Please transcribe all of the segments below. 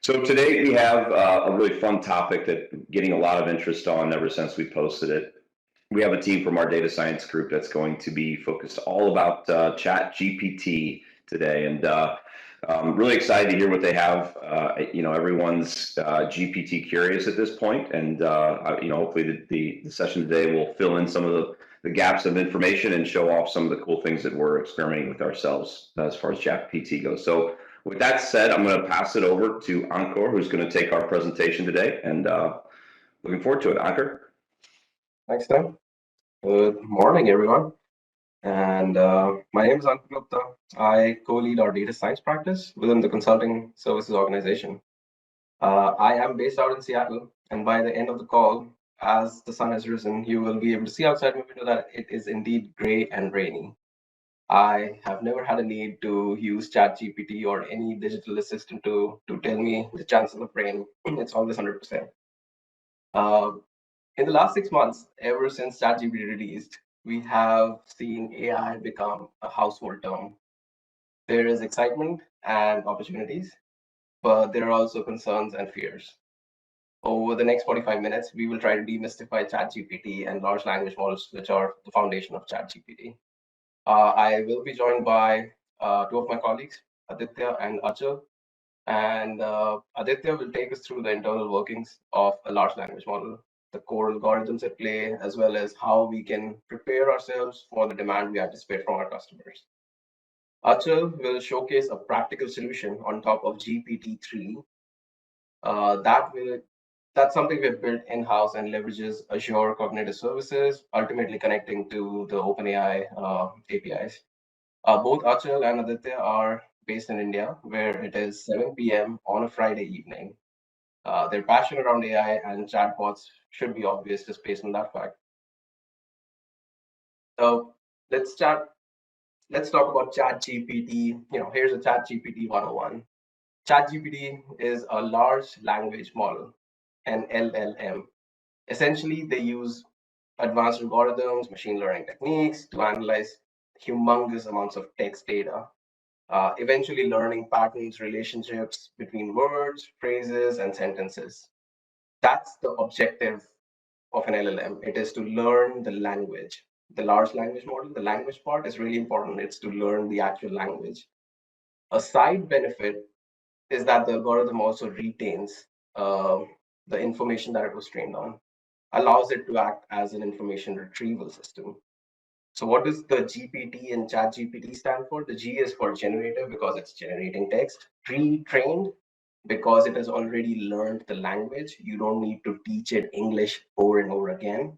So today we have a really fun topic that getting a lot of interest on ever since we posted it. We have a team from our data science group that's going to be focused all about Chat GPT today, and I'm really excited to hear what they have. Everyone's GPT curious at this point, and hopefully the session today will fill in some of the gaps of information and show off some of the cool things that we're experimenting with ourselves as far as Chat GPT goes. So with that said, I'm going to pass it over to Ankur, who's going to take our presentation today, and looking forward to it. Ankur. Thanks, Tim. Good morning, everyone. And my name is Ankur Gupta. I co-lead our data science practice within the consulting services organization. I am based out in Seattle, and by the end of the call, as the sun has risen, you will be able to see outside my window that it is indeed gray and rainy. I have never had a need to use ChatGPT or any digital assistant to tell me the chances of rain. It's always 100%. In the last 6 months, ever since ChatGPT released, we have seen AI become a household term. There is excitement and opportunities, but there are also concerns and fears. Over the next 45 minutes, we will try to demystify ChatGPT and large language models, which are the foundation of ChatGPT. I will be joined by two of my colleagues, Aditya and Achal. And Aditya will take us through the internal workings of a large language model, the core algorithms at play, as well as how we can prepare ourselves for the demand we anticipate from our customers. Achal will showcase a practical solution on top of GPT-3 that's something we've built in-house and leverages Azure Cognitive Services, ultimately connecting to the OpenAI APIs. Both Achal and Aditya are based in India, where it is 7 p.m. on a Friday evening. Their passion around AI and chatbots should be obvious just based on that fact. So let's talk about ChatGPT. Here's a ChatGPT 101. ChatGPT is a large language model, an LLM. Essentially, they use advanced algorithms, machine learning techniques to analyze humongous amounts of text data, eventually learning patterns, relationships between words, phrases, and sentences. That's the objective of an LLM. It is to learn the language. The large language model, the language part is really important. It's to learn the actual language. A side benefit is that the algorithm also retains the information that it was trained on, allows it to act as an information retrieval system. So what does the GPT and ChatGPT stand for? The G is for generative because it's generating text. Pre-trained because it has already learned the language. You don't need to teach it English over and over again.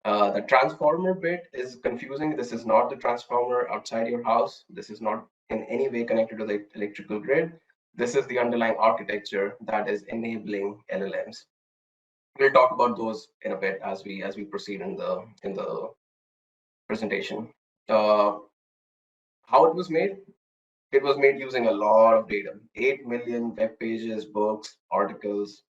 The transformer bit is confusing. This is not the transformer outside your house. This is not in any way connected to the electrical grid. This is the underlying architecture that is enabling LLMs. We'll talk about those in a bit as we proceed in the presentation. How it was made? It was made using a lot of data, 8 million web pages, books, articles.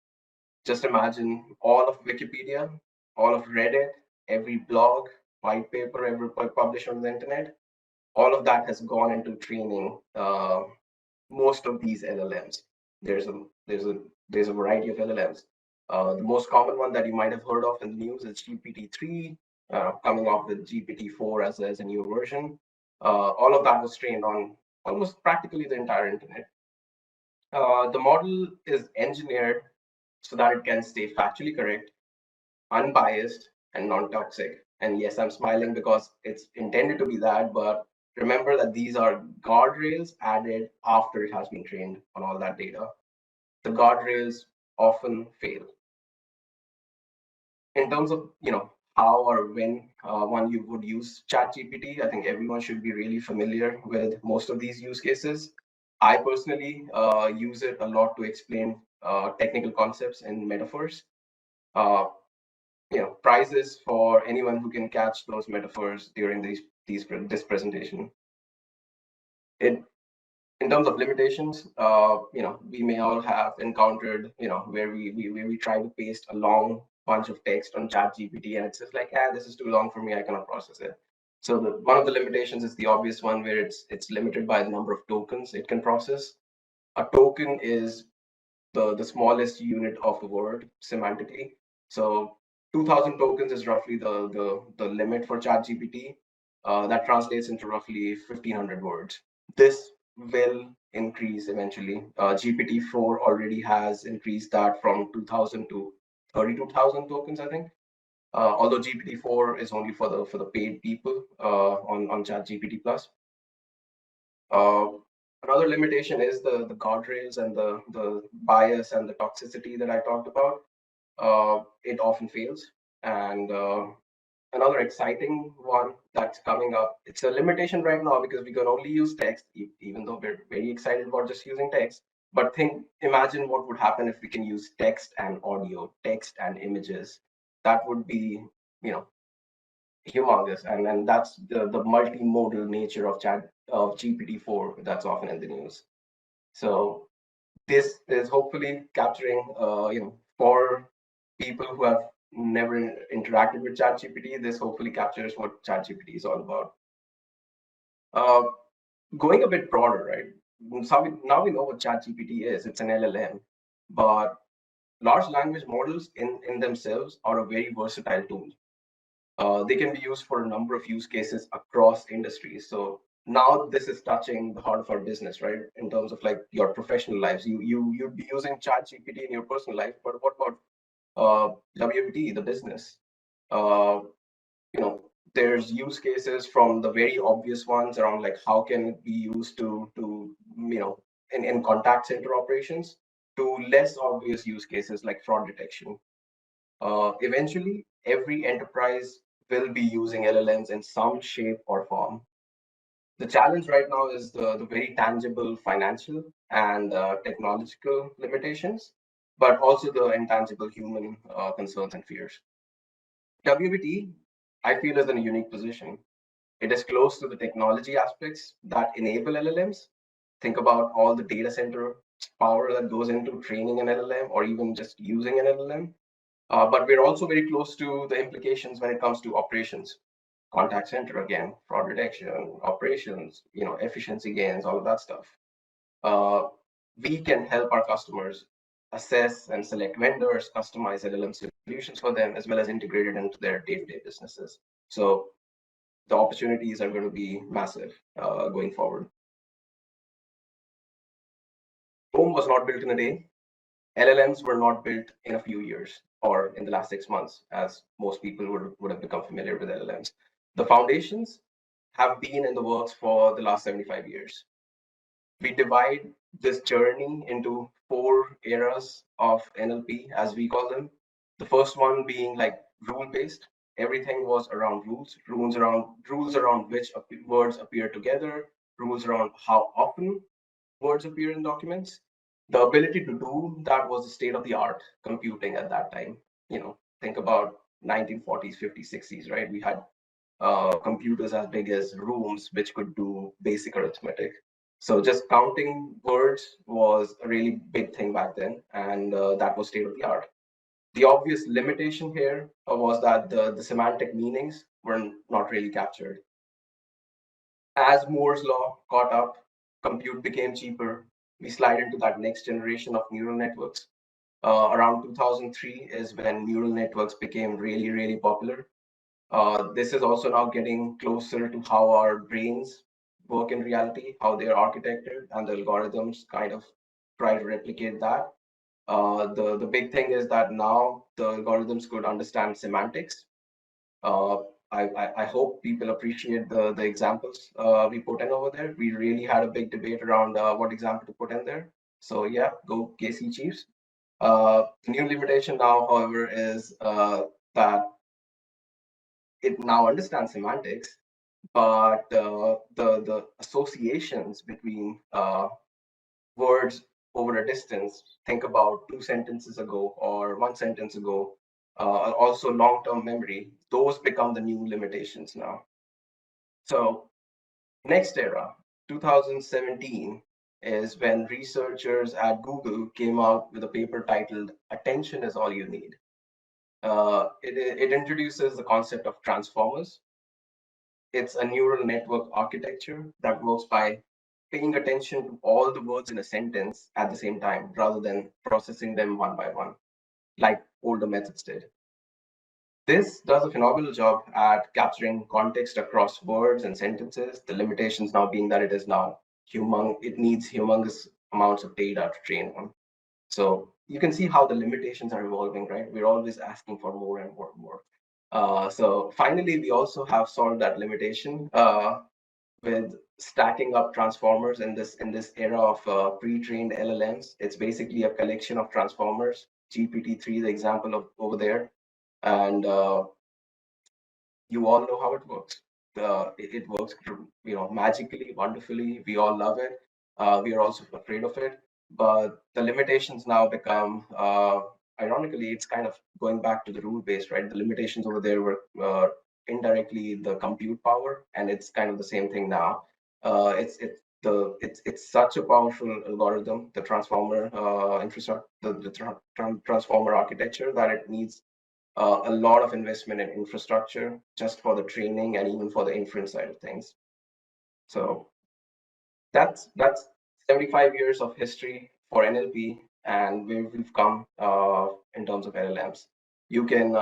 Just imagine all of Wikipedia, all of Reddit, every blog, white paper ever published on the internet. All of that has gone into training most of these LLMs. There's a variety of LLMs. The most common one that you might have heard of in the news is GPT-3, coming off with GPT-4 as a new version. All of that was trained on almost practically the entire internet. The model is engineered so that it can stay factually correct, unbiased, and non-toxic. And yes, I'm smiling because it's intended to be that, but remember that these are guardrails added after it has been trained on all that data. The guardrails often fail. In terms of how or when one you would use ChatGPT, I think everyone should be really familiar with most of these use cases. I personally use it a lot to explain technical concepts and metaphors. Prizes for anyone who can catch those metaphors during this presentation. In terms of limitations, we may all have encountered, where we try to paste a long bunch of text on ChatGPT and it's just like, this is too long for me, I cannot process it. So one of the limitations is the obvious one, where it's limited by the number of tokens it can process. A token is the smallest unit of the word semantically. So 2000 tokens is roughly the limit for ChatGPT. That translates into roughly 1500 words. This will increase eventually. GPT-4 already has increased that from 2000 to 32,000 tokens, I think. Although GPT-4 is only for the paid people on ChatGPT Plus. Uh, Another limitation is the guardrails and the bias and the toxicity that I talked about. It often fails. And another exciting one that's coming up, it's a limitation right now because we can only use text, even though we're very excited about just using text. But imagine what would happen if we can use text and audio, text and images. That would be, you know, humongous, and that's the multimodal nature of chat of GPT-4 that's often in the news. So this is hopefully capturing, for people who have never interacted with ChatGPT, this hopefully captures what ChatGPT is all about. Uh, Going a bit broader, right? So now we know what ChatGPT is. It's an LLM, but large language models in themselves are a very versatile tool. They can be used for a number of use cases across industries. So now this is touching the heart of our business, right? In terms of like your professional lives, you'd be using ChatGPT in your personal life, but what about WPT, the business? Uh, you know, there's use cases from the very obvious ones around like how can it be used to in contact center operations to less obvious use cases like fraud detection. Eventually, every enterprise will be using LLMs in some shape or form. The challenge right now is the very tangible financial and technological limitations, but also the intangible human concerns and fears. WBT, I feel, is in a unique position. It is close to the technology aspects that enable LLMs. Think about all the data center power that goes into training an LLM or even just using an LLM. But we're also very close to the implications when it comes to operations, contact center again, fraud detection, operations, efficiency gains, all of that stuff. Uh, we can help our customers assess and select vendors, customize LLM solutions for them, as well as integrate it into their day-to-day businesses. So the opportunities are going to be massive going forward. Rome was not built in a day. LLMs were not built in a few years or in the last 6 months, as most people would have become familiar with LLMs. The foundations have been in the works for the last 75 years. We divide this journey into 4 eras of NLP, as we call them. The first one being like rule-based. Everything was around rules around which words appear together, rules around how often words appear in documents. The ability to do that was the state of the art computing at that time. Think about 1940s, 50s, 60s, right? We had computers as big as rooms which could do basic arithmetic. So just counting words was a really big thing back then, and that was state of the art. The obvious limitation here was that the semantic meanings were not really captured. As Moore's law caught up, compute became cheaper. We slide into that next generation of neural networks. Around 2003 is when neural networks became really, really popular. This is also now getting closer to how our brains work in reality, how they are architected, and the algorithms kind of try to replicate that. The big thing is that now the algorithms could understand semantics. Uh, I hope people appreciate the examples we put in over there. We really had a big debate around what example to put in there. So yeah, go KC Chiefs. The new limitation now, however, is that it now understands semantics, but the associations between words over a distance, think about 2 sentences ago or 1 sentence ago, also long-term memory, those become the new limitations now. So next era, 2017, is when researchers at Google came out with a paper titled Attention is All You Need. It introduces the concept of transformers. It's a neural network architecture that works by paying attention to all the words in a sentence at the same time rather than processing them one by one, like older methods did. This does a phenomenal job at capturing context across words and sentences. The limitations now being that it needs humongous amounts of data to train on. So you can see how the limitations are evolving, right? We're always asking for more and more and more. So finally, we also have solved that limitation with stacking up transformers in this era of pre-trained LLMs. It's basically a collection of transformers. GPT-3, the example of over there, and you all know how it works. It works, magically, wonderfully. We all love it. We are also afraid of it, but the limitations now become, ironically, it's kind of going back to the rule based, right? The limitations over there were indirectly the compute power, and it's kind of the same thing now. It's such a powerful algorithm, the transformer infrastructure, the transformer architecture, that it needs a lot of investment in infrastructure just for the training and even for the inference side of things. So that's 75 years of history for NLP and where we've come in terms of LLMs. You can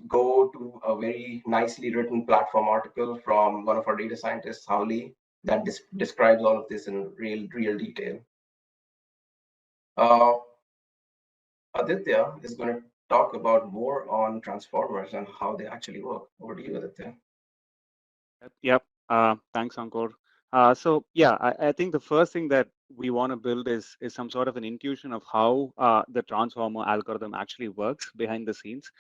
go to a very nicely written platform article from one of our data scientists, Howley, that describes all of this in real detail. Aditya is going to talk about more on transformers and how they actually work. Over to you, Aditya. Yep. Thanks, Ankur. So yeah, I think the first thing that we want to build is some sort of an intuition of how the transformer algorithm actually works behind the scenes.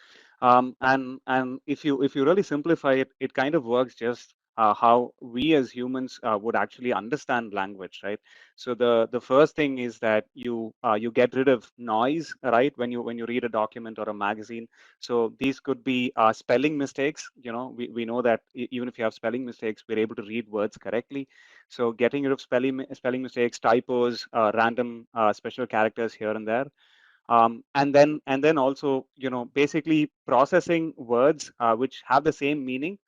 And if you really simplify it, it kind of works just how we as humans would actually understand language, right? So the first thing is that you get rid of noise, right? When you read a document or a magazine. So these could be spelling mistakes. We know that even if you have spelling mistakes, we're able to read words correctly. So getting rid of spelling mistakes, typos, random special characters here and there. And then also, basically processing words which have the same meaning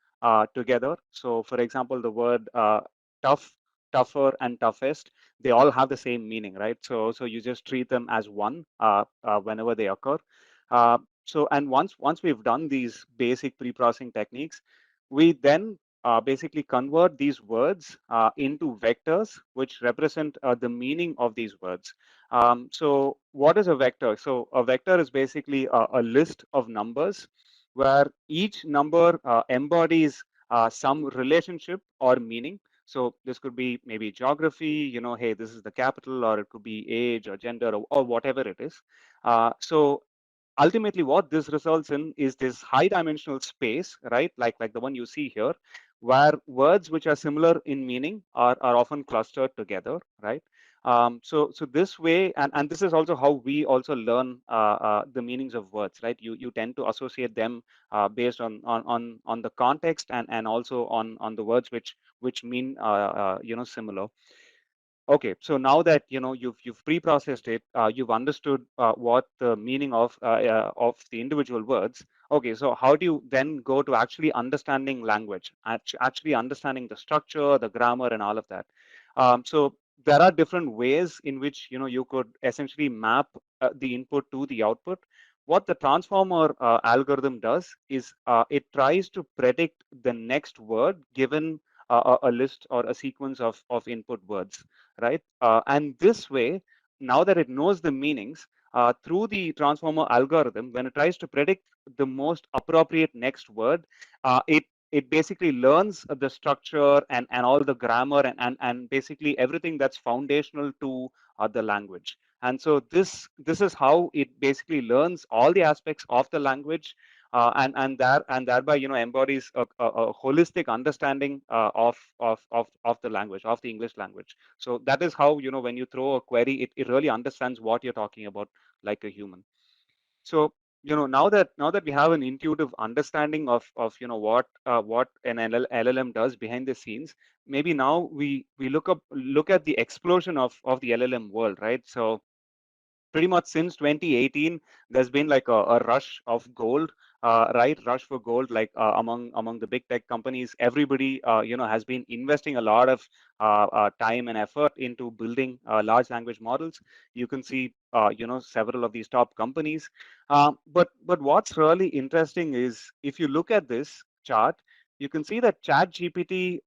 together. So for example, the word tough, tougher, and toughest, they all have the same meaning, right? So you just treat them as one whenever they occur. And once we've done these basic pre-processing techniques, we then basically convert these words into vectors which represent the meaning of these words. So what is a vector? So a vector is basically a list of numbers where each number embodies some relationship or meaning. So this could be maybe geography, hey, this is the capital, or it could be age or gender, or whatever it is. So ultimately what this results in is this high dimensional space, right? Like the one you see here, where words which are similar in meaning are often clustered together, right? So this way, and this is also how we also learn the meanings of words, right? You tend to associate them based on the context, and also on the words which mean similar. Okay, so now that you've pre-processed it, you've understood what the meaning of the individual words. Okay, so how do you then go to actually understanding language, actually understanding the structure, the grammar, and all of that? So there are different ways in which you could essentially map the input to the output. What the transformer algorithm does is it tries to predict the next word given a list or a sequence of input words, right? And this way, now that it knows the meanings, through the transformer algorithm, when it tries to predict the most appropriate next word, it basically learns the structure and all the grammar and basically everything that's foundational to the language. And so this is how it basically learns all the aspects of the language, and thereby embodies a holistic understanding of the language, of the English language. So that is how when you throw a query, it really understands what you're talking about like a human. So now that we have an intuitive understanding of what an LLM does behind the scenes, maybe now we look at the explosion of the LLM world, right? So pretty much since 2018, there's been like a rush of gold right, rush for gold, like among the big tech companies, everybody has been investing a lot of time and effort into building large language models. You can see several of these top companies. But what's really interesting is if you look at this chart, you can see that ChatGPT,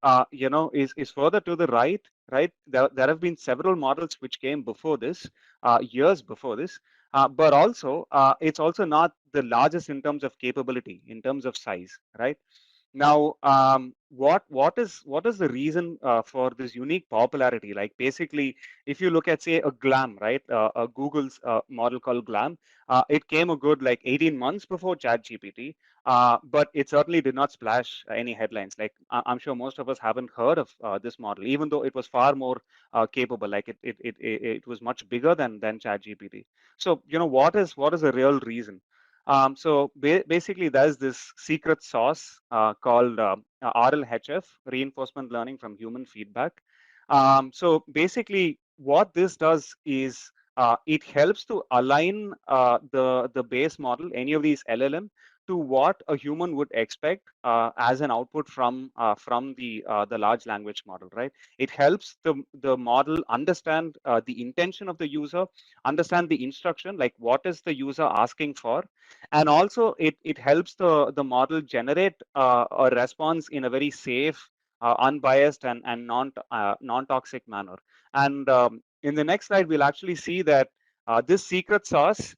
is further to the right. Right, there have been several models which came before this, years before this, but also it's also not the largest in terms of capability, in terms of size, right? Now, what is the reason for this unique popularity? Like basically, if you look at say a Glam, right, Google's model called Glam, it came a good like 18 months before ChatGPT, but it certainly did not splash any headlines. Like I'm sure most of us haven't heard of this model, even though it was far more capable. Like it was much bigger than ChatGPT. So what is the real reason? So basically, there's this secret sauce called RLHF, reinforcement learning from human feedback. So basically, what this does is it helps to align the base model, any of these LLM, to what a human would expect as an output from the large language model, right? It helps the model understand the intention of the user, understand the instruction, like what is the user asking for, and also it helps the model generate a response in a very safe, unbiased, and non-toxic manner. And in the next slide, we'll actually see that this secret sauce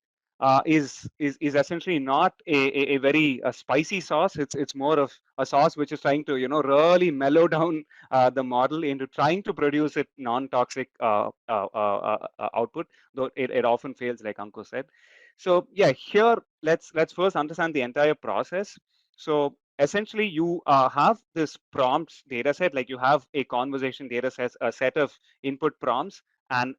is essentially not a very spicy sauce. It's more of a sauce which is trying to really mellow down the model into trying to produce it non-toxic output, though it often fails, like Ankur said. So yeah, here let's first understand the entire process. So essentially, you have this prompts data set, like you have a conversation data set, a set of input prompts and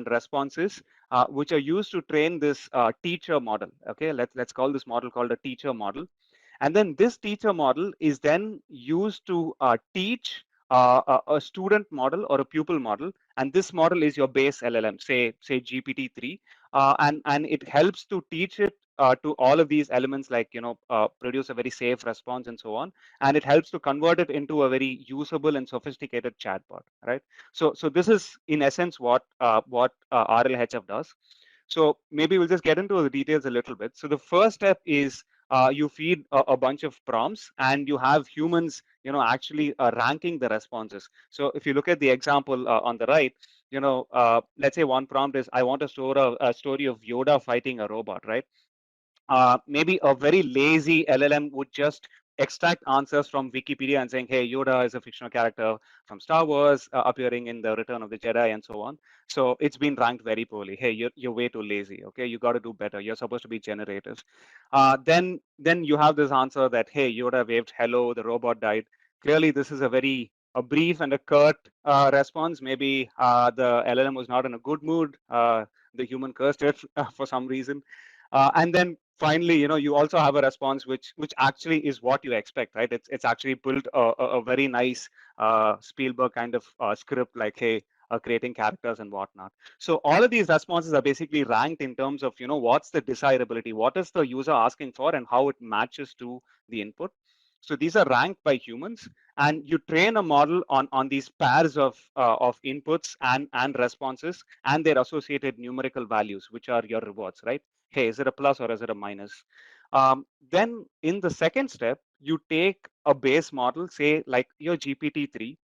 responses, which are used to train this teacher model. Okay, let's call this model called a teacher model. And then this teacher model is then used to teach a student model or a pupil model, and this model is your base LLM, say GPT-3, and it helps to teach it to all of these elements, like produce a very safe response and so on, and it helps to convert it into a very usable and sophisticated chatbot, right? So this is in essence what RLHF does. So maybe we'll just get into the details a little bit. So the first step is you feed a bunch of prompts, and you have humans, actually ranking the responses. So if you look at the example on the right, let's say one prompt is, I want to store a story of Yoda fighting a robot, right? Maybe a very lazy LLM would just extract answers from Wikipedia and saying, hey, Yoda is a fictional character from Star Wars appearing in the Return of the Jedi and so on. So it's been ranked very poorly. Hey, you're way too lazy. Okay, you got to do better. You're supposed to be generative. Then you have this answer that, hey, Yoda waved hello, the robot died. Clearly, this is a brief and a curt response. Maybe the LLM was not in a good mood. The human cursed it for some reason. And then finally, you also have a response which actually is what you expect, right? It's actually built a very nice Spielberg kind of script, like, hey, creating characters and whatnot. So all of these responses are basically ranked in terms of what's the desirability, what is the user asking for, and how it matches to the input. So these are ranked by humans, and you train a model on these pairs of inputs and responses and their associated numerical values, which are your rewards, right? Hey, is it a plus or is it a minus? Then in the second step, you take a base model, say like your GPT-3,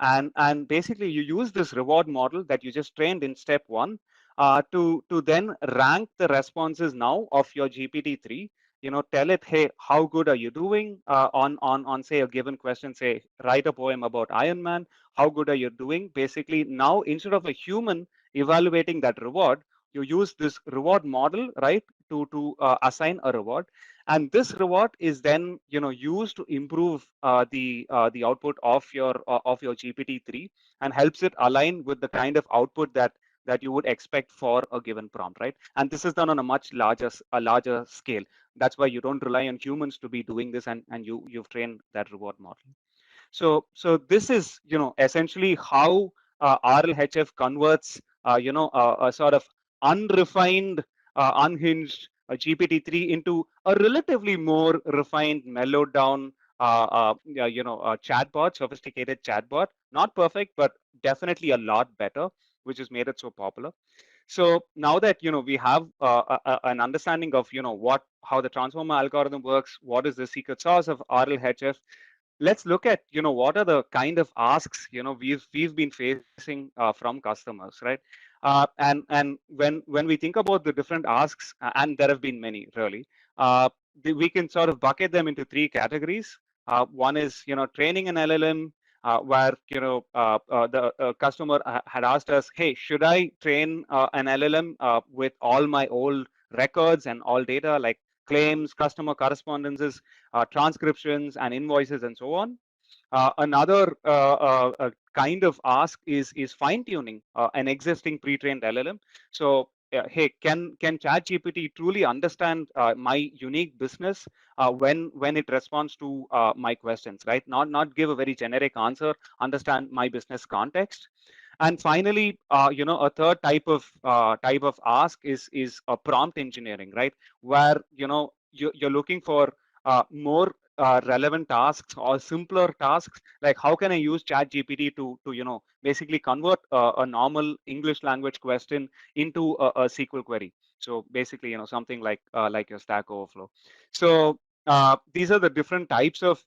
and basically you use this reward model that you just trained in step one to then rank the responses now of your GPT-3. Tell it, hey, how good are you doing on say a given question? Say, write a poem about Iron Man. How good are you doing? Basically, now instead of a human evaluating that reward, you use this reward model, right, to assign a reward, and this reward is then used to improve the output of your GPT-3, and helps it align with the kind of output that you would expect for a given prompt, right? And this is done on a much larger scale. That's why you don't rely on humans to be doing this, and you've trained that reward model. So this is essentially how RLHF converts a sort of unrefined, unhinged GPT-3 into a relatively more refined, mellowed down, chatbot, sophisticated chatbot. Not perfect, but definitely a lot better, which has made it so popular. So now that we have an understanding of how the transformer algorithm works, what is the secret sauce of RLHF, let's look at what are the kind of asks we've been facing from customers, right? And when we think about the different asks, and there have been many really, we can sort of bucket them into three categories. One is training an LLM, where the customer had asked us, hey, should I train an LLM with all my old records and all data like claims, customer correspondences, transcriptions and invoices and so on. Another kind of ask is fine tuning an existing pre-trained LLM. So hey, can ChatGPT truly understand my unique business when it responds to my questions, right? Not give a very generic answer, understand my business context. And finally, a third type of ask is a prompt engineering, right? Where you're looking for more relevant tasks or simpler tasks, like how can I use ChatGPT to basically convert a normal English language question into a SQL query. So basically, something like your Stack Overflow. So these are the different types of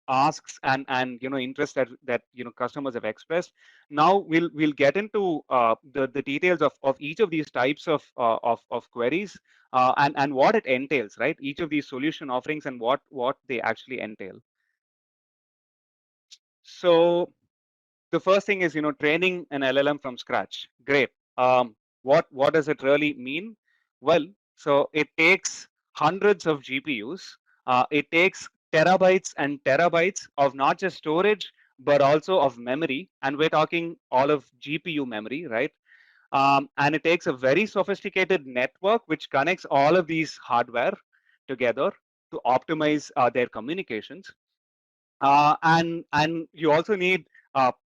asks and interest that customers have expressed. Now we'll get into the details of each of these types of queries, and what it entails, right? Each of these solution offerings and what they actually entail. So the first thing is training an LLM from scratch. Great. What does it really mean? Well, so it takes hundreds of GPUs. It takes terabytes and terabytes of not just storage but also of memory, and we're talking all of GPU memory, right? And it takes a very sophisticated network which connects all of these hardware together to optimize their communications. And you also need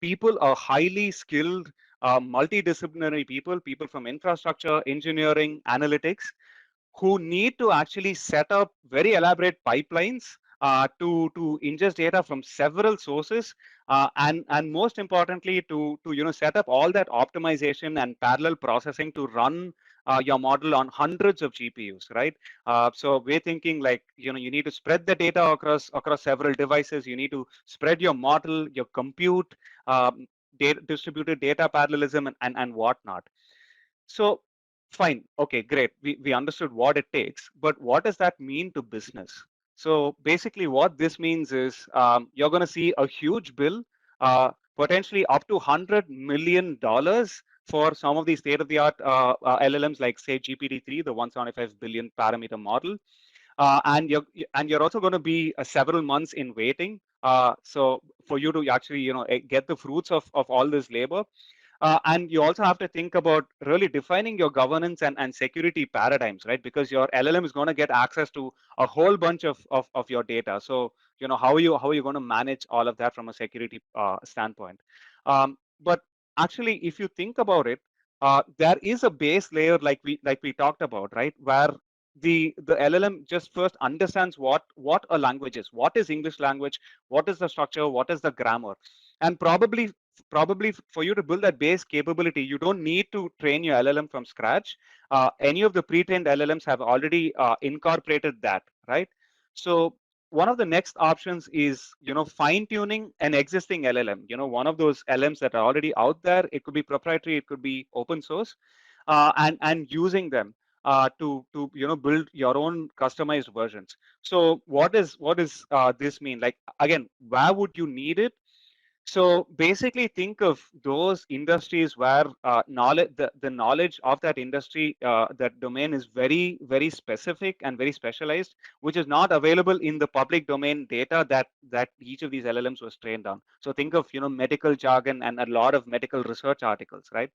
people, highly skilled, multidisciplinary people from infrastructure, engineering, analytics, who need to actually set up very elaborate pipelines to ingest data from several sources, and most importantly to set up all that optimization and parallel processing to run your model on hundreds of GPUs, right? So we're thinking like you need to spread the data across several devices. You need to spread your model, your compute, distributed data parallelism, and whatnot. So fine, okay, great. We understood what it takes, but what does that mean to business? So basically what this means is you're going to see a huge bill, potentially up to $100 million for some of these state-of-the-art LLMs like say GPT-3, the 175 billion parameter model. And you're also going to be several months in waiting. So for you to actually get the fruits of all this labor. And you also have to think about really defining your governance and security paradigms, right? Because your LLM is going to get access to a whole bunch of your data. So how are you going to manage all of that from a security standpoint? But actually, if you think about it, there is a base layer like we talked about, right? Where the LLM just first understands what a language is, what is English language, what is the structure, what is the grammar, and probably for you to build that base capability, you don't need to train your LLM from scratch. Any of the pre-trained LLMs have already incorporated that, right? So one of the next options is fine tuning an existing LLM, one of those LMs that are already out there. It could be proprietary, it could be open source, and using them to build your own customized versions. So what is this mean? Like again, where would you need it? So basically think of those industries where knowledge, the knowledge of that industry, that domain is very, very specific and very specialized, which is not available in the public domain data that each of these LLMs was trained on. So think of, medical jargon and a lot of medical research articles, right?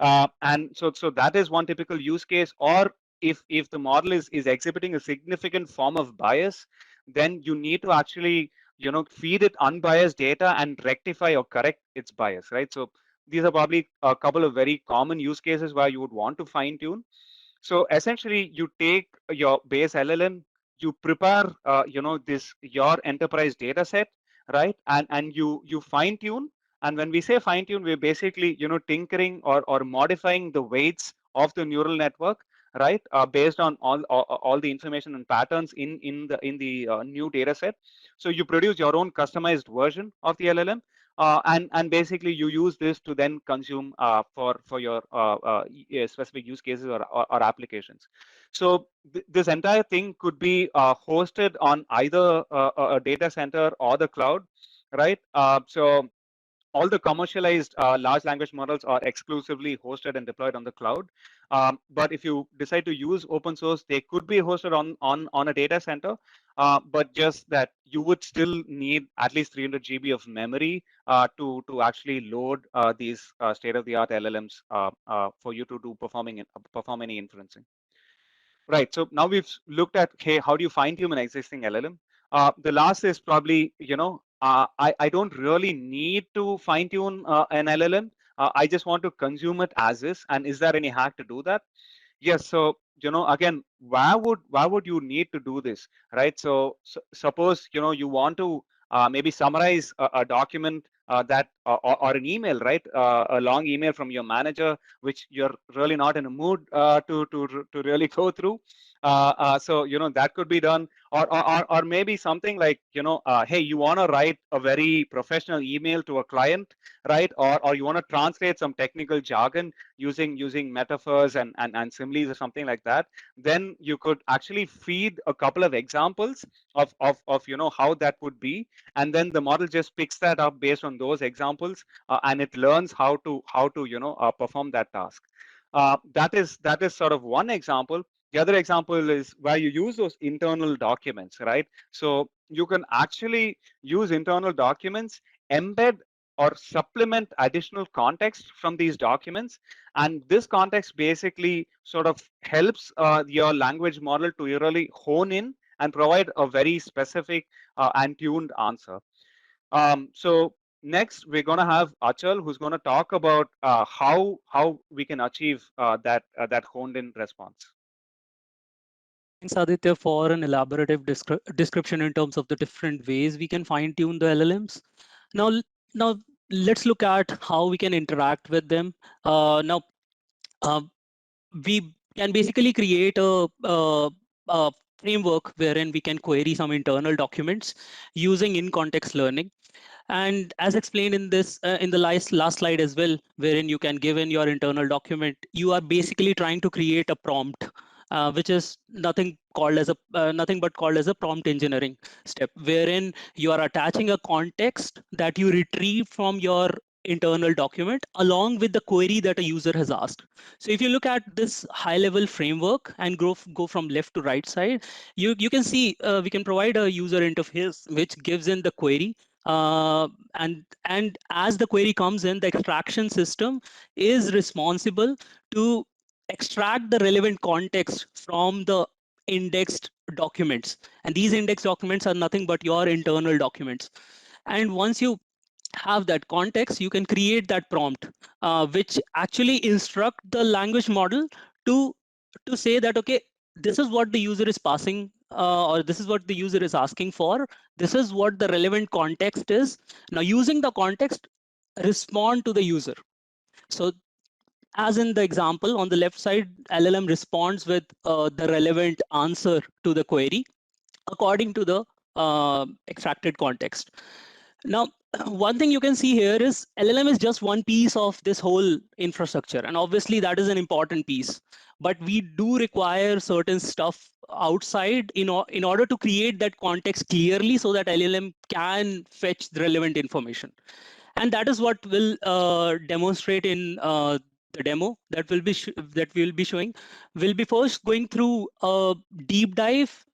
And so that is one typical use case. Or if the model is exhibiting a significant form of bias, then you need to actually feed it unbiased data and rectify or correct its bias, right? So these are probably a couple of very common use cases where you would want to fine tune. So essentially, you take your base LLM, you prepare, this your enterprise data set, right? And you fine tune. And when we say fine tune, we're basically, tinkering or modifying the weights of the neural network, right? Based on all the information and patterns in the new data set. So you produce your own customized version of the LLM, and basically you use this to then consume for your specific use cases or applications. So this entire thing could be hosted on either a data center or the cloud, right? So all the commercialized large language models are exclusively hosted and deployed on the cloud. But if you decide to use open source, they could be hosted on a data center, but just that you would still need at least 300 GB of memory to actually load these state-of-the-art LLMs for you to perform any inferencing. Right. So now we've looked at, hey, how do you fine tune an existing LLM? The last is probably, I don't really need to fine tune an LLM. I just want to consume it as is. And is there any hack to do that? Yes. So, again, why would you need to do this, right? So suppose, you want to maybe summarize a document or an email, right? A long email from your manager, which you're really not in a mood to really go through. So that could be done, or maybe something like, hey, you want to write a very professional email to a client, right? Or you want to translate some technical jargon using metaphors and similes or something like that. Then you could actually feed a couple of examples of how that would be, and then the model just picks that up based on those examples, and it learns how to perform that task. That is sort of one example. The other example is where you use those internal documents, right? So you can actually use internal documents, embed or supplement additional context from these documents, and this context basically sort of helps your language model to really hone in and provide a very specific and tuned answer. So next we're going to have Achal, who's going to talk about how we can achieve that honed in response. Thanks, Aditya, for an elaborative description in terms of the different ways we can fine tune the LLMs. Now let's look at how we can interact with them. Now, we can basically create a framework wherein we can query some internal documents using in-context learning. And as explained in this in the last slide as well, wherein you can give in your internal document, you are basically trying to create a prompt, which is nothing but called as a prompt engineering step, wherein you are attaching a context that you retrieve from your internal document along with the query that a user has asked. So if you look at this high level framework and go from left to right side, you can see we can provide a user interface which gives in the query, and as the query comes in, the extraction system is responsible to extract the relevant context from the indexed documents, and these index documents are nothing but your internal documents. And once you have that context, you can create that prompt, which actually instruct the language model to say that, okay, this is what the user is passing, or this is what the user is asking for, this is what the relevant context is. Now using the context, respond to the user. So as in the example on the left side, LLM responds with the relevant answer to the query according to the extracted context. Now, one thing you can see here is LLM is just one piece of this whole infrastructure, and obviously that is an important piece. But we do require certain stuff outside in order to create that context clearly so that LLM can fetch the relevant information. And that is what we'll demonstrate in the demo that we'll be showing. We'll be first going through a deep dive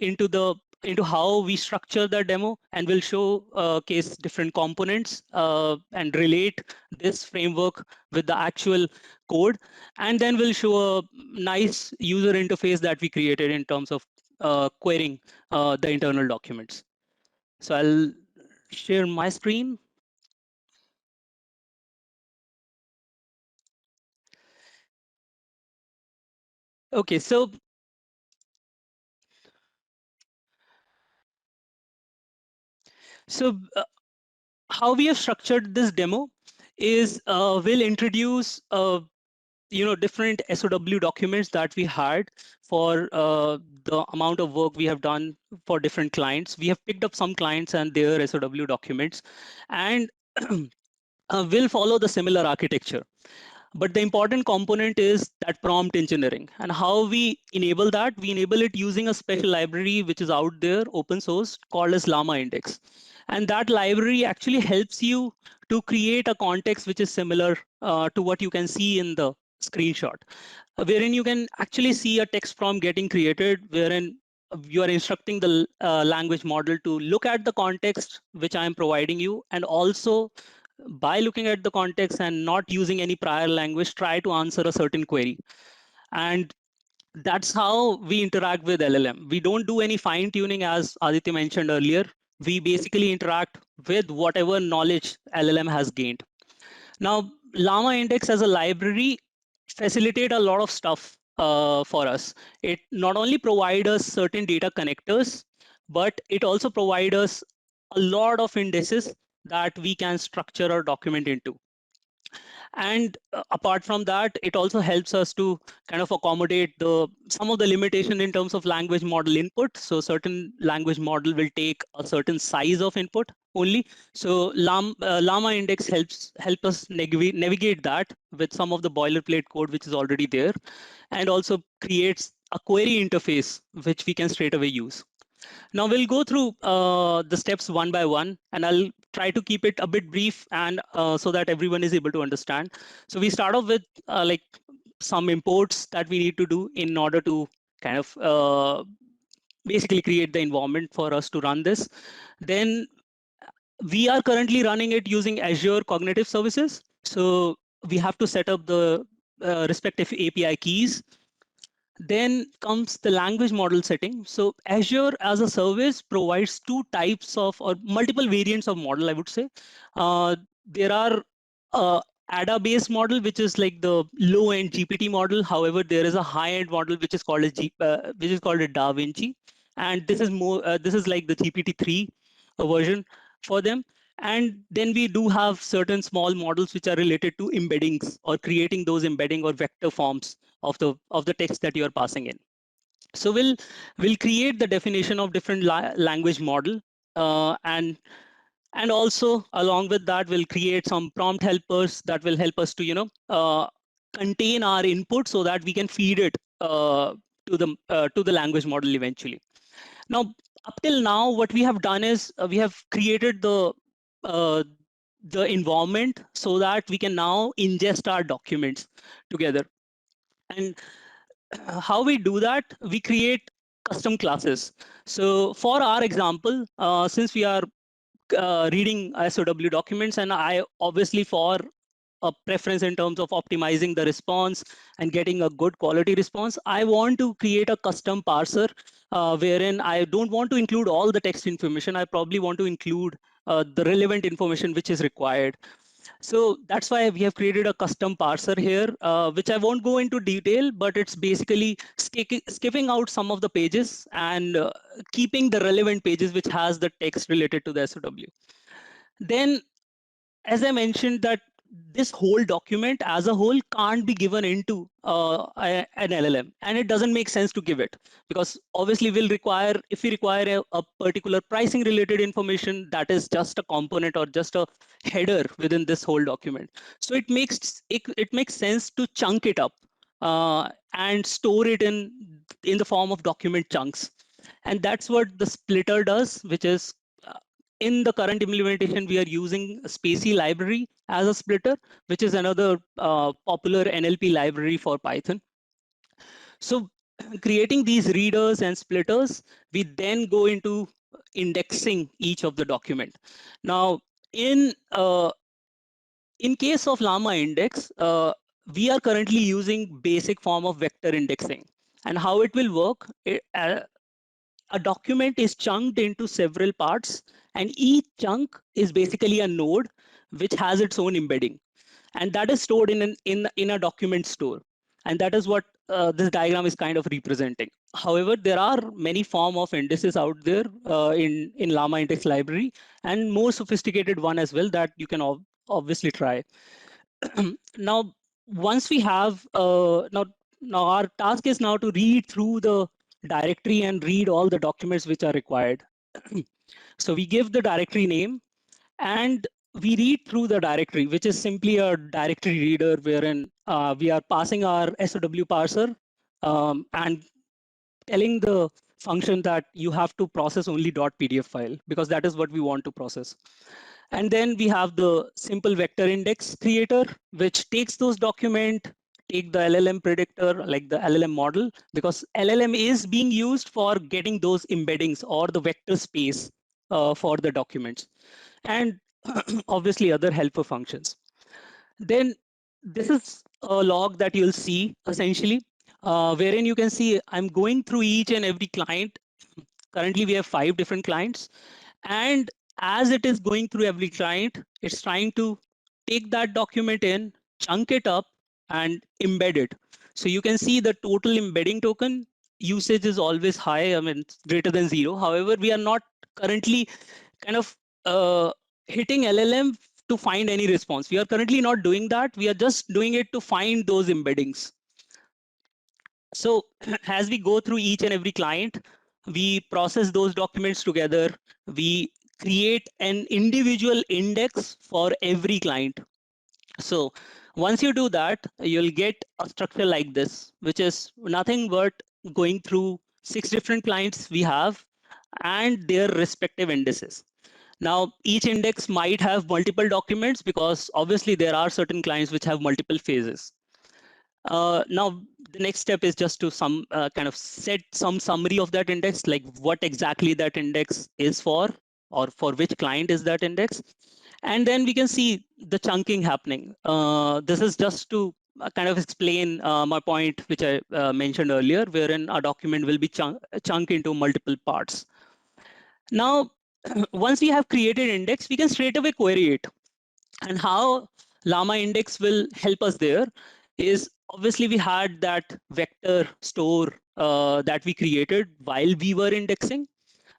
into how we structure the demo, and we'll show case different components and relate this framework with the actual code, and then we'll show a nice user interface that we created in terms of querying the internal documents. So I'll share my screen. Okay, so how we have structured this demo is we'll introduce different SOW documents that we had for the amount of work we have done for different clients. We have picked up some clients and their SOW documents, and we'll follow the similar architecture. But the important component is that prompt engineering, and how we enable that. We enable it using a special library which is out there, open source, called as Llama Index. And that library actually helps you to create a context which is similar to what you can see in the screenshot, wherein you can actually see a text prompt getting created, wherein you are instructing the language model to look at the context which I am providing you, and also by looking at the context and not using any prior language, try to answer a certain query. And that's how we interact with LLM. We don't do any fine tuning, as Aditya mentioned earlier. We basically interact with whatever knowledge LLM has gained. Now, Llama Index as a library facilitate a lot of stuff for us. It not only provides us certain data connectors, but it also provides us a lot of indices that we can structure our document into. And apart from that, it also helps us to kind of accommodate some of the limitation in terms of language model input. So certain language model will take a certain size of input only. So Llama Index help us navigate that with some of the boilerplate code which is already there, and also creates a query interface which we can straight away use. Now we'll go through the steps one by one, and I'll try to keep it a bit brief, and so that everyone is able to understand. So we start off with like some imports that we need to do in order to kind of basically create the environment for us to run this. Then we are currently running it using Azure Cognitive Services. So we have to set up the respective API keys. Then comes the language model setting. So Azure as a service provides two types of, or multiple variants of model, I would say. There are ADA-based model, which is like the low-end GPT model. However, there is a high-end model which is called a Da Vinci, and this is more. This is like the GPT-3 version for them. And then we do have certain small models which are related to embeddings, or creating those embedding or vector forms of the text that you are passing in. So we'll create the definition of different language model, and also along with that we'll create some prompt helpers that will help us to contain our input so that we can feed it to the language model eventually. Now, up till now, what we have done is we have created the environment so that we can now ingest our documents together. And how we do that, we create custom classes. So for our example, since we are reading SOW documents, and I obviously, for a preference in terms of optimizing the response and getting a good quality response, I want to create a custom parser wherein I don't want to include all the text information. I probably want to include the relevant information which is required. So that's why we have created a custom parser here, which I won't go into detail, but it's basically skipping out some of the pages and keeping the relevant pages which has the text related to the SOW. Then, as I mentioned, that this whole document as a whole can't be given into an LLM, and it doesn't make sense to give it, because obviously if we require a particular pricing related information, that is just a component or just a header within this whole document. So it makes sense to chunk it up and store it in the form of document chunks, and that's what the splitter does, which is in the current implementation, we are using Spacey library as a splitter, which is another popular NLP library for Python. So creating these readers and splitters, we then go into indexing each of the document. Now, in case of Llama Index, we are currently using basic form of vector indexing. And how it will work, a document is chunked into several parts, and each chunk is basically a node which has its own embedding, and that is stored in a document store. And that is what this diagram is kind of representing. However, there are many form of indices out there in Llama index library, and more sophisticated one as well that you can obviously try. Now, once we have now our task is now to read through the directory and read all the documents which are required. So we give the directory name and we read through the directory, which is simply a directory reader wherein we are passing our SOW parser and telling the function that you have to process only .pdf file because that is what we want to process. And then we have the simple vector index creator, which takes those documents, take the LLM predictor, like the LLM model, because LLM is being used for getting those embeddings or the vector space for the documents. And obviously other helper functions. Then this is a log that you'll see essentially, wherein you can see I'm going through each and every client. Currently, we have 5 different clients. And as it is going through every client, it's trying to take that document in, chunk it up, and embed it. So you can see the total embedding token usage is always high, I mean, greater than 0. However, we are not currently kind of hitting LLM to find any response. We are currently not doing that. We are just doing it to find those embeddings. So as we go through each and every client, we process those documents together. We create an individual index for every client. So once you do that, you'll get a structure like this, which is nothing but going through 6 different clients we have and their respective indices. Now, each index might have multiple documents because obviously there are certain clients which have multiple phases. Now, the next step is just to kind of set some summary of that index, like what exactly that index is for, or for which client is that index. And then we can see the chunking happening. This is just to kind of explain my point, which I mentioned earlier, wherein a document will be chunked into multiple parts. Now, once we have created index, we can straight away query it. And how Llama index will help us there is obviously we had that vector store that we created while we were indexing.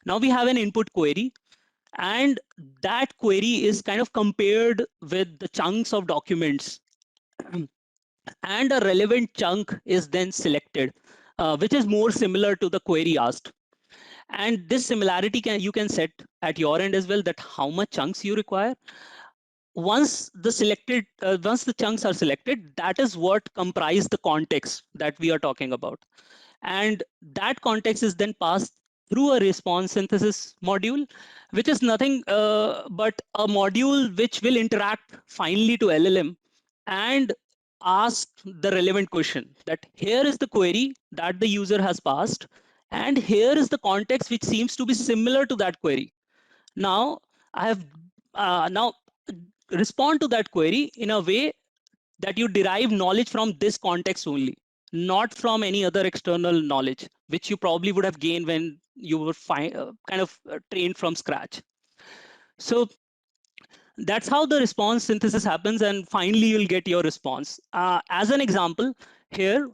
Now we have an input query, and that query is kind of compared with the chunks of documents. And a relevant chunk is then selected, which is more similar to the query asked. And this similarity you can set at your end as well, that how much chunks you require. Once the chunks are selected, that is what comprise the context that we are talking about. And that context is then passed through a response synthesis module, which is nothing but a module which will interact finally to LLM and ask the relevant question, that here is the query that the user has passed, and here is the context which seems to be similar to that query. Now I have now respond to that query in a way that you derive knowledge from this context only, not from any other external knowledge, which you probably would have gained when you were kind of trained from scratch. So that's how the response synthesis happens, and finally you'll get your response. As an example, here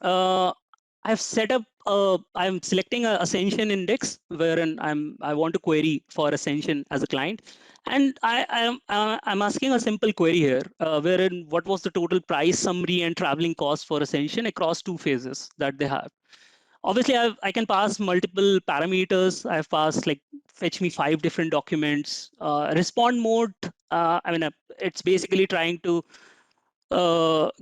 I've set up. I'm selecting a Ascension index wherein I want to query for Ascension as a client, and I'm asking a simple query here, wherein what was the total price summary and traveling cost for Ascension across 2 phases that they have. Obviously, I can pass multiple parameters. I've passed like fetch me 5 different documents. Respond mode, I mean, it's basically trying to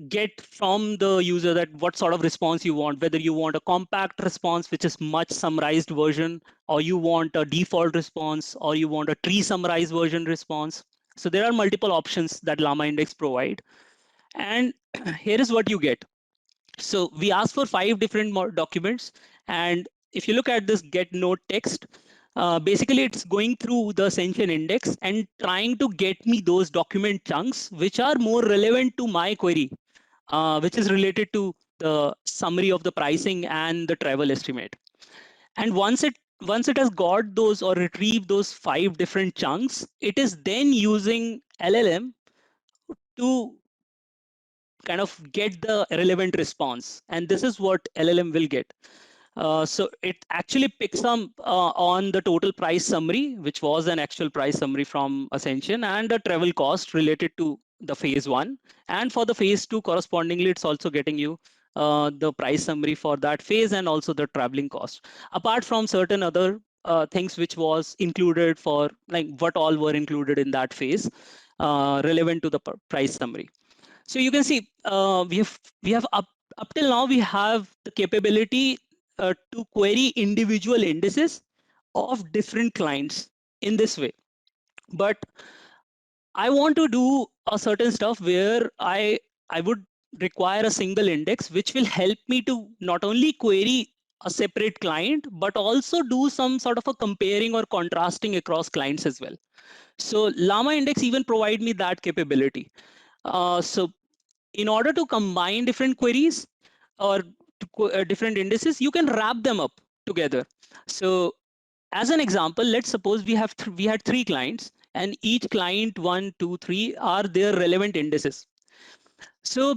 get from the user that what sort of response you want, whether you want a compact response, which is much summarized version, or you want a default response, or you want a tree summarized version response. So there are multiple options that Llama Index provide. And here is what you get. So we asked for 5 different documents. And if you look at this get node text, basically it's going through the Ascension index and trying to get me those document chunks which are more relevant to my query, which is related to the summary of the pricing and the travel estimate. And once it has got those or retrieved those 5 different chunks, it is then using LLM to kind of get the relevant response. And this is what LLM will get. So it actually picks up on the total price summary, which was an actual price summary from Ascension, and the travel cost related to the phase 1. And for the phase 2, correspondingly, it's also getting you the price summary for that phase and also the traveling cost. Apart from certain other things which was included for, like what all were included in that phase relevant to the price summary. So you can see we have up till now we have the capability to query individual indices of different clients in this way. But I want to do a certain stuff where I would require a single index which will help me to not only query a separate client but also do some sort of a comparing or contrasting across clients as well. So Llama Index even provide me that capability. So in order to combine different queries or different indices, you can wrap them up together. So as an example, let's suppose we had 3 clients, and each client 1, 2, 3 are their relevant indices. So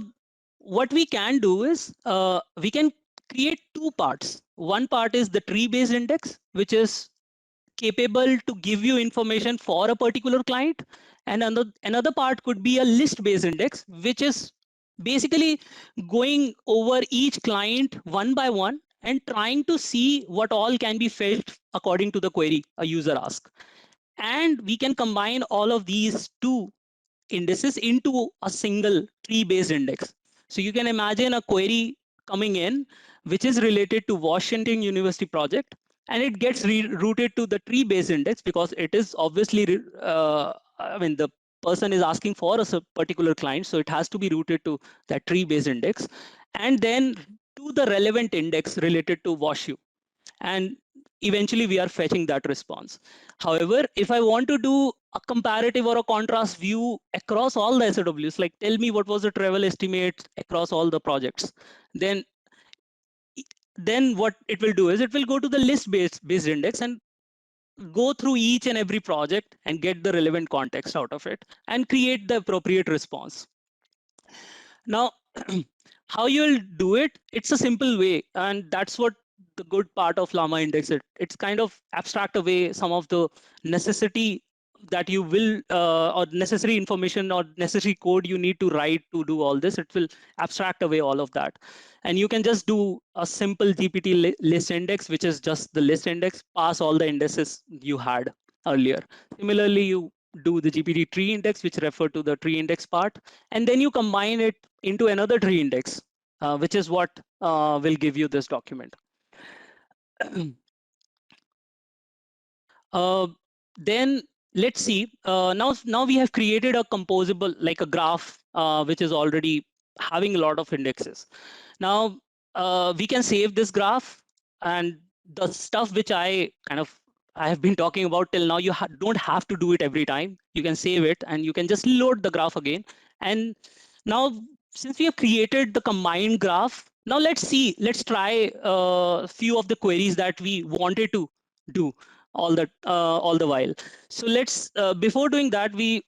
what we can do is we can create 2 parts. One part is the tree-based index, which is capable to give you information for a particular client, and another part could be a list-based index, which is basically going over each client one by one and trying to see what all can be fetched according to the query a user asks. And we can combine all of these 2 indices into a single tree-based index. So you can imagine a query coming in, which is related to Washington University project, and it gets routed to the tree-based index because it is obviously, I mean, the person is asking for a particular client, so it has to be routed to that tree-based index, and then to the relevant index related to WashU. And eventually we are fetching that response. However, if I want to do a comparative or a contrast view across all the SOWs, like tell me what was the travel estimate across all the projects, then what it will do is it will go to the list based index and go through each and every project and get the relevant context out of it and create the appropriate response. Now, how you'll do it, it's a simple way, and that's what the good part of Llama Index is. It's kind of abstract away some of the necessity that you will or necessary information or necessary code you need to write to do all this. It will abstract away all of that, and you can just do a simple GPT list index, which is just the list index, pass all the indices you had earlier. Similarly, you do the GPT tree index, which refer to the tree index part, and then you combine it into another tree index, which is what will give you this document. Then let's see. Now we have created a composable, like a graph, which is already having a lot of indexes. Now we can save this graph, and the stuff which I have been talking about till now, you don't have to do it every time. You can save it and you can just load the graph again. And now, since we have created the combined graph, now let's try a few of the queries that we wanted to do all the while. So let's before doing that, we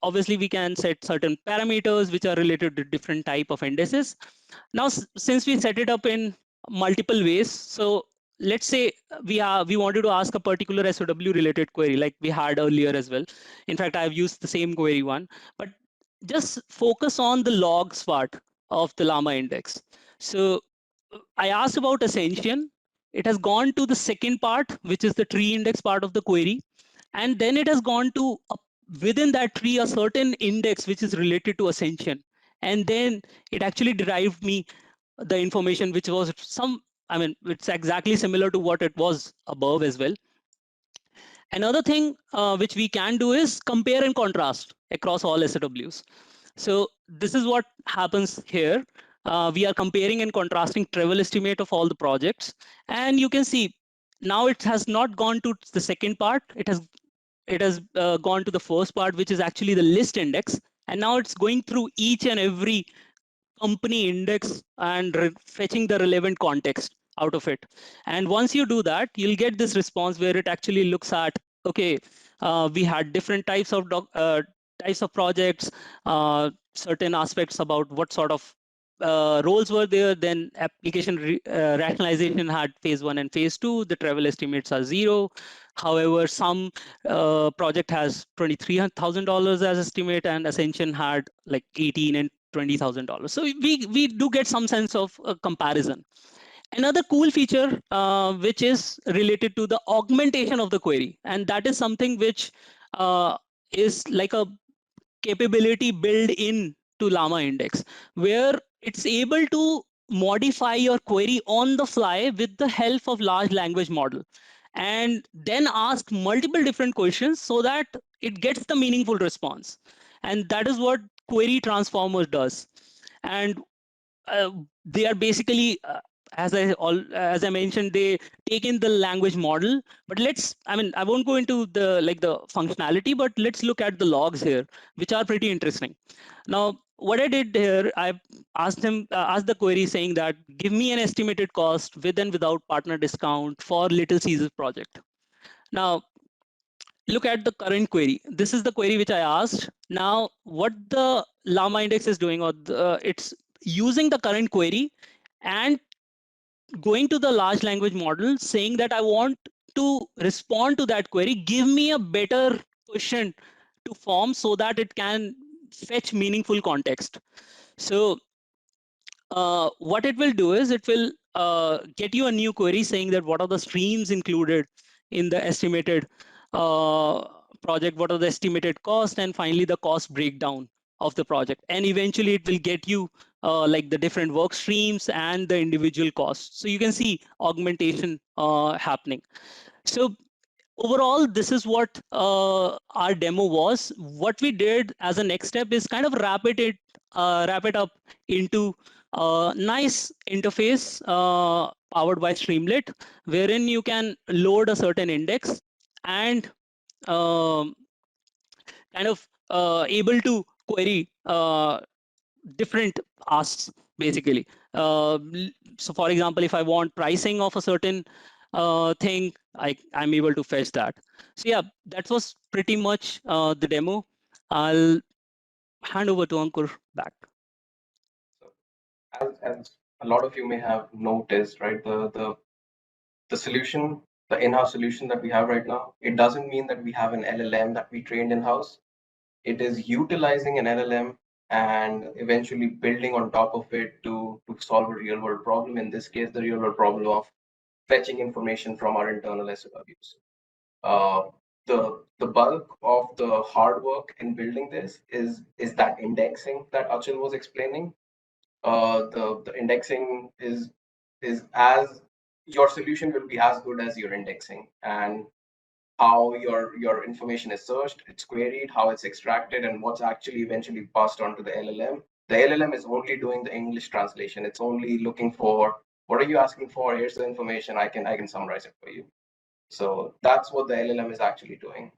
can set certain parameters which are related to different type of indices. Now, since we set it up in multiple ways, so let's say we wanted to ask a particular SOW related query like we had earlier as well. In fact, I've used the same query one, but just focus on the logs part of the Llama Index. So I asked about Ascension. It has gone to the second part, which is the tree index part of the query. And then it has gone to within that tree a certain index which is related to Ascension. And then it actually derived me the information which was it's exactly similar to what it was above as well. Another thing which we can do is compare and contrast across all SOWs. So this is what happens here. We are comparing and contrasting travel estimate of all the projects, and you can see now it has not gone to the second part. It has gone to the first part, which is actually the list index, and now it's going through each and every company index and fetching the relevant context out of it. And once you do that, you'll get this response where it actually looks at, okay, we had different types of projects, certain aspects about what sort of roles were there. Then application rationalization had phase 1 and phase 2. The travel estimates are 0. However, some project has $23,000 as estimate, and Ascension had like 18 and $20,000. So we do get some sense of a comparison. Another cool feature which is related to the augmentation of the query, and that is something which is like a capability built in to Llama Index, where it's able to modify your query on the fly with the help of large language model, and then ask multiple different questions so that it gets the meaningful response. And that is what query transformers does. And they are basically as I mentioned, they take in the language model. But I won't go into the functionality, but let's look at the logs here, which are pretty interesting. Now, what I did here, I asked the query saying that give me an estimated cost with and without partner discount for Little Caesars project. Now, look at the current query. This is the query which I asked. Now, what the Llama Index is doing, it's using the current query and going to the large language model, saying that I want to respond to that query, give me a better question to form so that it can fetch meaningful context. So what it will do is it will get you a new query saying that what are the streams included in the estimated project, what are the estimated cost, and finally the cost breakdown of the project. And eventually it will get you like the different work streams and the individual costs. So you can see augmentation happening. So overall, this is what our demo was. What we did as a next step is kind of wrap it up into a nice interface powered by Streamlit, wherein you can load a certain index and um, kind of able to query different asks, basically. So for example, if I want pricing of a certain thing, I'm able to fetch that. So yeah, that was pretty much the demo. I'll hand over to Ankur back. As a lot of you may have noticed, right, the solution, the in-house solution that we have right now, it doesn't mean that we have an LLM that we trained in-house. It is utilizing an LLM and eventually building on top of it to solve a real world problem. In this case, the real world problem of fetching information from our internal SOWs. The bulk of the hard work in building this is that indexing that Achal was explaining. The indexing is as your solution will be as good as your indexing, and how your information is searched, it's queried, how it's extracted, and what's actually eventually passed on to the LLM. The LLM is only doing the English translation. It's only looking for what are you asking for? Here's the information. I can summarize it for you. So that's what the LLM is actually doing.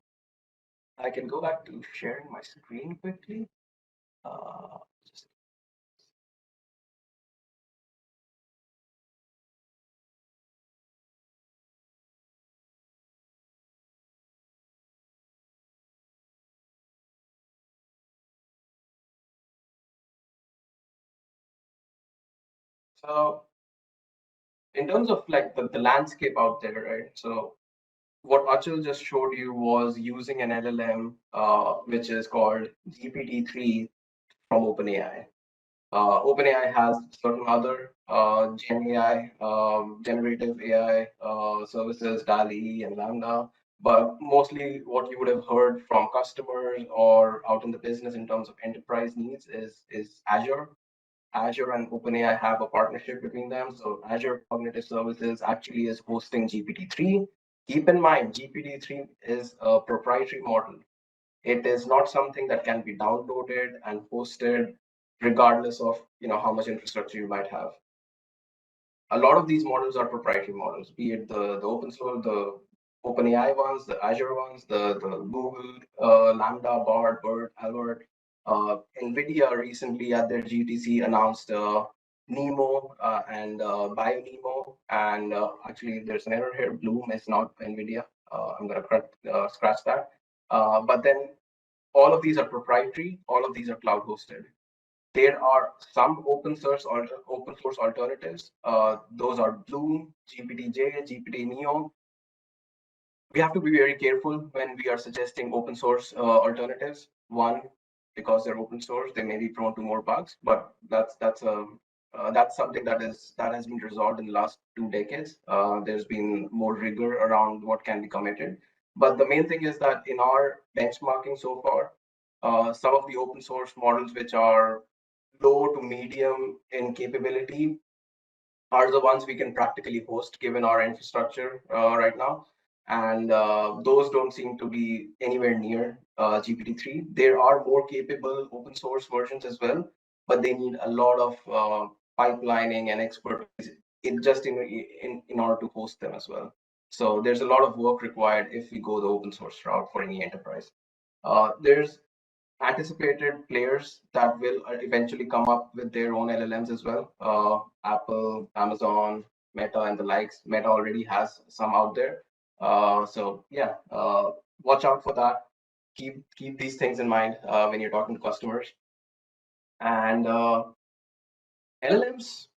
I can go back to sharing my screen quickly. So in terms of like the landscape out there, right? So what Achal just showed you was using an LLM, which is called GPT-3 from OpenAI. OpenAI has certain other Gen AI, generative AI services, DALL-E and Lambda, but mostly what you would have heard from customers or out in the business in terms of enterprise needs is Azure. Azure and OpenAI have a partnership between them. So Azure Cognitive Services actually is hosting GPT-3. Keep in mind, GPT-3 is a proprietary model. It is not something that can be downloaded and hosted regardless of how much infrastructure you might have. A lot of these models are proprietary models, be it the open source, the OpenAI ones, the Azure ones, the Google, Lambda, Bard, BERT, Albert. NVIDIA recently at their GTC announced Nemo and BioNemo. And actually, there's an error here. Bloom is not NVIDIA. I'm going to scratch that. But then all of these are proprietary. All of these are cloud hosted. There are some open source alternatives. Those are Bloom, GPT-J, GPT-Neo. We have to be very careful when we are suggesting open source alternatives. One, because they're open source, they may be prone to more bugs, but that's something that has been resolved in the last 2 decades. There's been more rigor around what can be committed. But the main thing is that in our benchmarking so far, some of the open source models which are low to medium in capability are the ones we can practically host given our infrastructure right now. And those don't seem to be anywhere near GPT-3. There are more capable open source versions as well, but they need a lot of pipelining and expertise in order to host them as well. So there's a lot of work required if we go the open source route for any enterprise. There's anticipated players that will eventually come up with their own LLMs as well. Apple, Amazon, Meta, and the likes. Meta already has some out there. So yeah, watch out for that. Keep these things in mind when you're talking to customers. And LLMs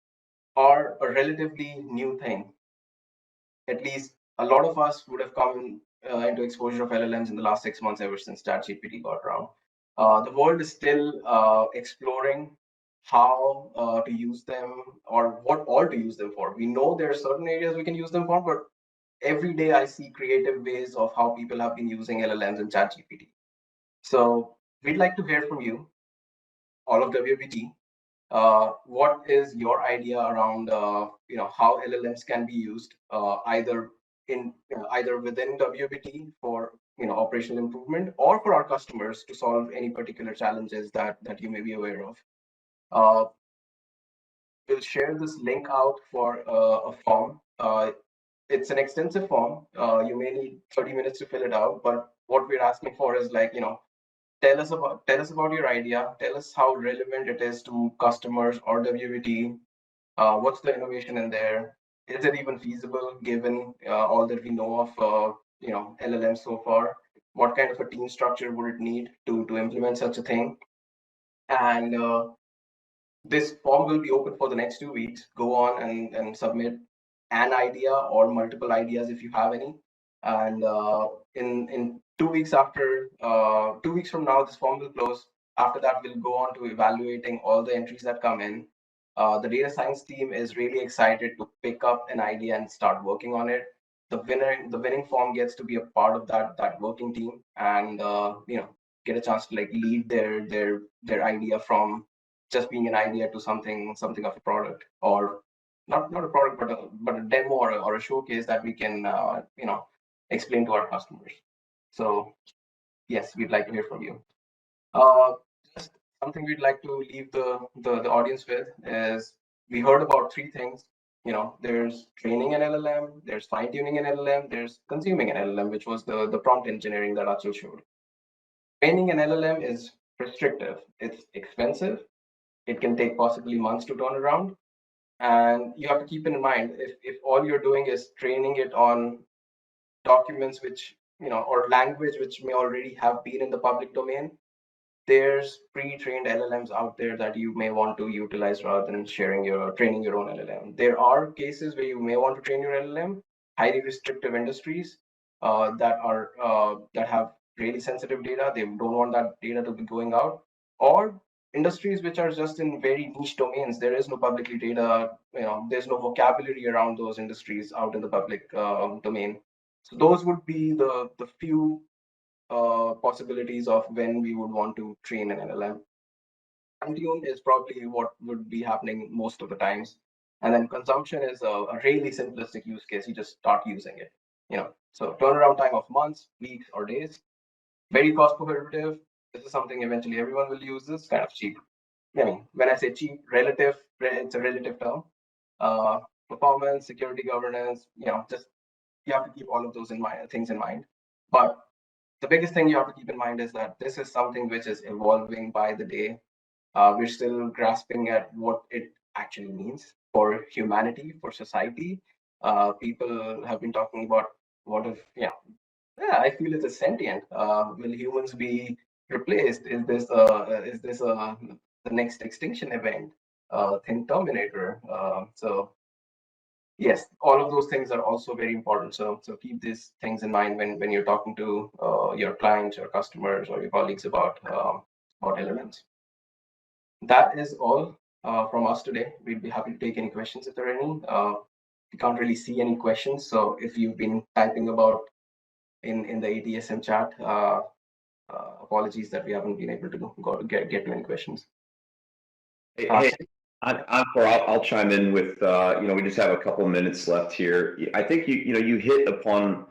are a relatively new thing. At least a lot of us would have come into exposure of LLMs in the last 6 months ever since ChatGPT got around. The world is still exploring how to use them or what all to use them for. We know there are certain areas we can use them for, but every day I see creative ways of how people have been using LLMs and ChatGPT. So we'd like to hear from you, all of WBT. What is your idea around how LLMs can be used either within WBT for operational improvement or for our customers to solve any particular challenges that you may be aware of. We'll share this link out for a form. It's an extensive form. You may need 30 minutes to fill it out, but what we're asking for is tell us about your idea. Tell us how relevant it is to customers or WBT. What's the innovation in there? Is it even feasible given all that we know of LLM so far? What kind of a team structure would it need to implement such a thing? And this form will be open for the next 2 weeks. Go on and submit an idea or multiple ideas if you have any. And in 2 weeks after 2 weeks from now, this form will close. After that, we'll go on to evaluating all the entries that come in. The data science team is really excited to pick up an idea and start working on it. The winning form gets to be a part of that working team and get a chance to lead their idea from just being an idea to something of a product, or not a product but a demo or a showcase that we can explain to our customers. So yes, we'd like to hear from you. Just something we'd like to leave the audience with is we heard about 3 things. There's training an LLM, there's fine-tuning an LLM, there's consuming an LLM, which was the prompt engineering that Achal showed. Training an LLM is restrictive, it's expensive, it can take possibly months to turn around. And you have to keep in mind, if all you're doing is training it on documents which, or language which may already have been in the public domain, there's pre-trained LLMs out there that you may want to utilize rather than training your own LLM. There are cases where you may want to train your LLM, highly restrictive industries that have really sensitive data. They don't want that data to be going out, or industries which are just in very niche domains. There is no publicly data, there's no vocabulary around those industries out in the public domain. So those would be the few possibilities of when we would want to train an LLM. Fine-tune is probably what would be happening most of the times. And then consumption is a really simplistic use case. You just start using it. So turnaround time of months, weeks, or days. Very cost prohibitive. This is something eventually everyone will use. This kind of cheap. I mean, when I say cheap, it's a relative term. Performance, security, governance. Just you have to keep all of those things in mind. But the biggest thing you have to keep in mind is that this is something which is evolving by the day. We're still grasping at what it actually means for humanity, for society. People have been talking about what if, I feel it's a sentient. Will humans be replaced? Is this a the next extinction event, think Terminator. So yes, all of those things are also very important. So keep these things in mind when you're talking to your clients, your customers, or your colleagues about LLMs. That is all from us today. We'd be happy to take any questions if there are any. We can't really see any questions, so if you've been typing about in the ATSM chat, apologies that we haven't been able to get to any questions. Hey, Ankur, I'll chime in with, we just have a couple minutes left here. I think you hit upon,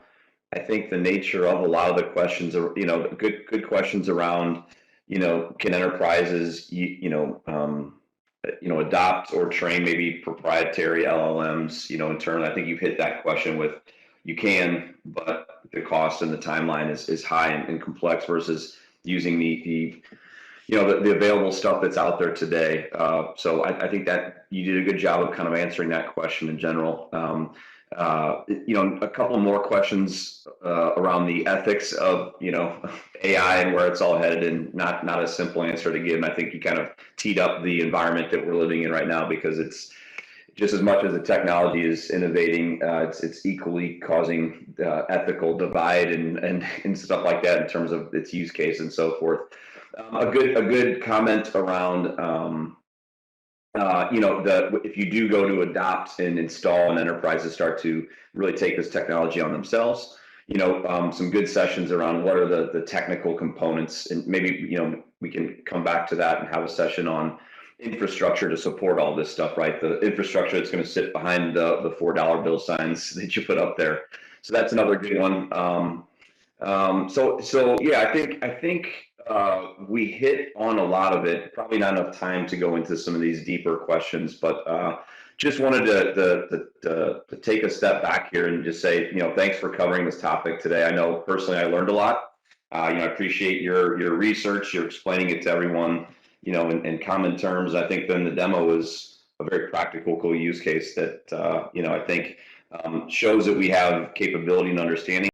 I think, the nature of a lot of the questions, good questions around, can enterprises, adopt or train maybe proprietary LLMs, internally. I think you've hit that question with, you can, but the cost and the timeline is high and complex versus using the available stuff that's out there today. So I think that you did a good job of kind of answering that question in general. A couple more questions around the ethics of AI and where it's all headed, and not a simple answer to give. And I think you kind of teed up the environment that we're living in right now, because it's just as much as the technology is innovating, it's equally causing ethical divide and stuff like that in terms of its use case and so forth. A good comment around if you do go to adopt and install, and enterprises start to really take this technology on themselves, some good sessions around what are the technical components, and maybe we can come back to that and have a session on infrastructure to support all this stuff, right? The infrastructure that's going to sit behind the $4 bill signs that you put up there. So that's another good one. So yeah, I think we hit on a lot of it. Probably not enough time to go into some of these deeper questions, but just wanted to take a step back here and just say, thanks for covering this topic today. I know personally I learned a lot. I appreciate your research. You're explaining it to everyone, in common terms. I think then the demo was a very practical, cool use case that I think shows that we have capability and understanding.